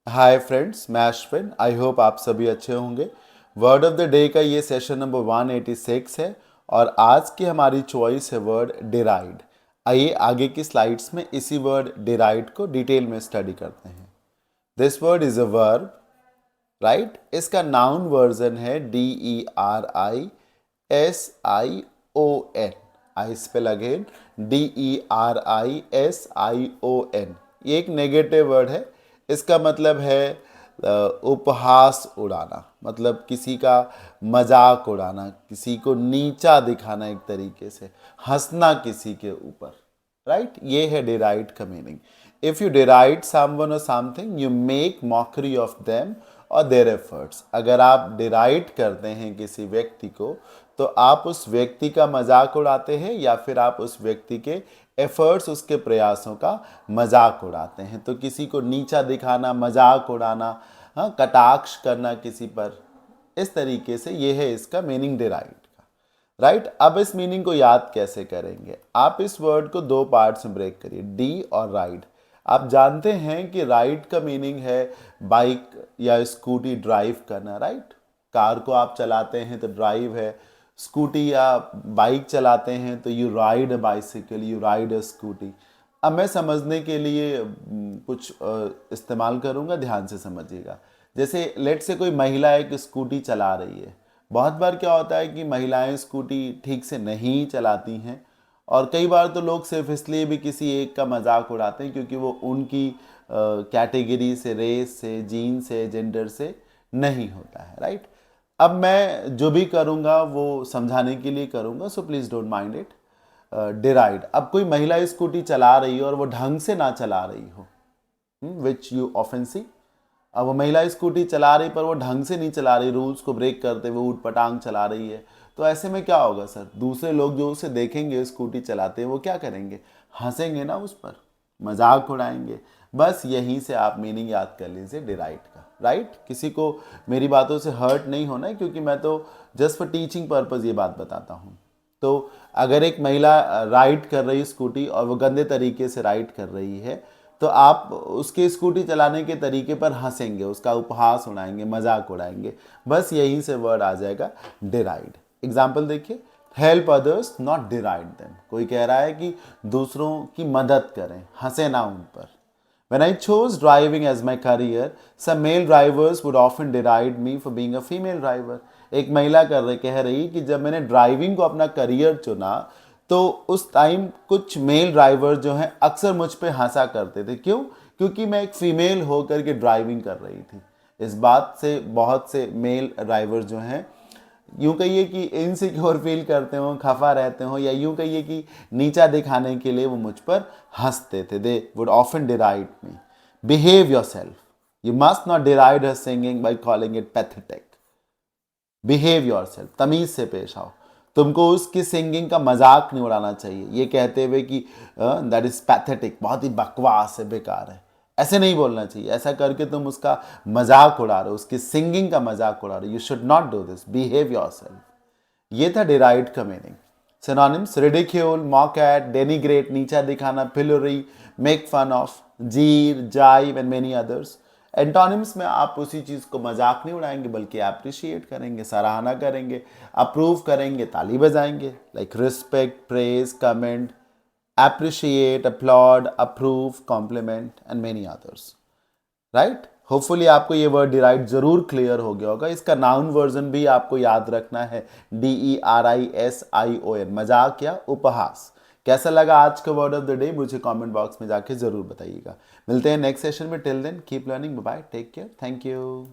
Hi friends, मैं Ashwin. I hope आप सभी अच्छे होंगे। वर्ड ऑफ द डे का ये सेशन नंबर 186 है और आज की हमारी चॉइस है वर्ड डिराइड। आइए आगे की स्लाइड्स में इसी वर्ड डिराइड को डिटेल में स्टडी करते हैं। This word is a verb, right. इसका नाउन वर्जन है DERISION। आई स्पेल अगेन DERISION। ये एक नेगेटिव वर्ड है। इसका मतलब है उपहास उड़ाना, मतलब किसी का मजाक उड़ाना, किसी को नीचा दिखाना, एक तरीके से हंसना किसी के ऊपर, राइट। ये है डिराइड का मीनिंग। इफ यू डिराइड समवन और something, you make mockery of them और देयर एफर्ट्स। अगर आप डिराइड करते हैं किसी व्यक्ति को तो आप उस व्यक्ति का मजाक उड़ाते हैं या फिर आप उस व्यक्ति के एफर्ट्स, उसके प्रयासों का मजाक उड़ाते हैं। तो किसी को नीचा दिखाना, मजाक उड़ाना, हाँ, कटाक्ष करना किसी पर, इस तरीके से ये है इसका मीनिंग डिराइड का, राइट। अब इस मीनिंग को याद कैसे करेंगे? आप इस वर्ड को दो पार्ट्स में ब्रेक करिए, डी और राइड। आप जानते हैं कि राइड का मीनिंग है बाइक या स्कूटी ड्राइव करना, राइट। कार को आप चलाते हैं तो ड्राइव है, स्कूटी या बाइक चलाते हैं तो you ride a bicycle, you ride a scooty. अब मैं समझने के लिए कुछ इस्तेमाल करूंगा, ध्यान से समझिएगा। जैसे लेट से कोई महिला एक स्कूटी चला रही है। बहुत बार क्या होता है कि महिलाएं स्कूटी ठीक से नहीं चलाती हैं और कई बार तो लोग सिर्फ इसलिए भी किसी एक का मजाक उड़ाते हैं क्योंकि वो उनकी कैटेगरी से, रेस से, जीन से, जेंडर से नहीं होता है, राइट। अब मैं जो भी करूँगा वो समझाने के लिए करूँगा, so please don't mind it. Deride, अब कोई महिला स्कूटी चला रही हो और वो ढंग से ना चला रही हो, विच यू ऑफन सी। अब वो महिला स्कूटी चला रही पर वो ढंग से नहीं चला रही, रूल्स को ब्रेक करते हुए ऊट पटांग चला रही है, तो ऐसे में क्या होगा सर? दूसरे लोग जो उसे देखेंगे स्कूटी चलाते हैं वो क्या करेंगे? हंसेंगे ना उस पर, मजाक उड़ाएंगे। बस यहीं से आप मीनिंग याद कर लीजिए डिराइड का, राइट। किसी को मेरी बातों से हर्ट नहीं होना है क्योंकि मैं तो जस्ट फॉर टीचिंग पर्पज़ ये बात बताता हूँ। तो अगर एक महिला राइड कर रही स्कूटी और वो गंदे तरीके से राइड कर रही है तो आप उसके स्कूटी चलाने के तरीके पर हंसेंगे, उसका उपहास उड़ाएंगे, मजाक उड़ाएंगे। बस यहीं से वर्ड आ जाएगा डिराइड। एग्जाम्पल देखिए, हेल्प अदर्स नॉट डिराइड देम। कोई कह रहा है कि दूसरों की मदद करें, हंसे ना उन पर। When I chose driving as my career, some male drivers would often deride me for being a female driver. एक महिला कह रही कि जब मैंने ड्राइविंग को अपना करियर चुना तो उस टाइम कुछ मेल ड्राइवर जो हैं अक्सर मुझ पे हंसा करते थे। क्यों? क्योंकि मैं एक फीमेल होकर के ड्राइविंग कर रही थी। इस बात से बहुत से मेल ड्राइवर जो हैं, यूं कहिए कि इनसिक्योर फील करते हो, खफा रहते हो, या यूं कहिए कि नीचा दिखाने के लिए वो मुझ पर हंसते थे। They would often deride me. Behave yourself, you must not deride her singing by calling it pathetic. Behave yourself, तमीज से पेश आओ। तुमको उसकी सिंगिंग का मजाक नहीं उड़ाना चाहिए ये कहते हुए कि दैट इज पैथेटिक, बहुत ही बकवास है, बेकार है। ऐसे नहीं बोलना चाहिए। ऐसा करके तुम उसका मजाक उड़ा रहे हो, उसकी सिंगिंग का मजाक उड़ा रहे हो। You should not do this, behave your self. ये था डिराइड का meaning. Synonyms: ridicule, mock at, denigrate, नीचा दिखाना, पिलरी, मेक फन ऑफ, जीर, जाइव एंड मेनी अदर्स। एंटोनिम्स में आप उसी चीज को मजाक नहीं उड़ाएंगे बल्कि अप्रिशिएट करेंगे, सराहना करेंगे, अप्रूव करेंगे, ताली बजाएंगे। Like respect, praise, comment, appreciate, applaud, approve, compliment and many others, right. Hopefully आपको ये वर्ड डिराइड जरूर क्लियर हो गया होगा। इसका नाउन वर्जन भी आपको याद रखना है, DERISION, मजाक या उपहास। कैसा लगा आज का वर्ड ऑफ द डे मुझे कमेंट बॉक्स में जाके जरूर बताइएगा। मिलते हैं नेक्स्ट सेशन में। Till then keep learning, bye bye, take care, thank you.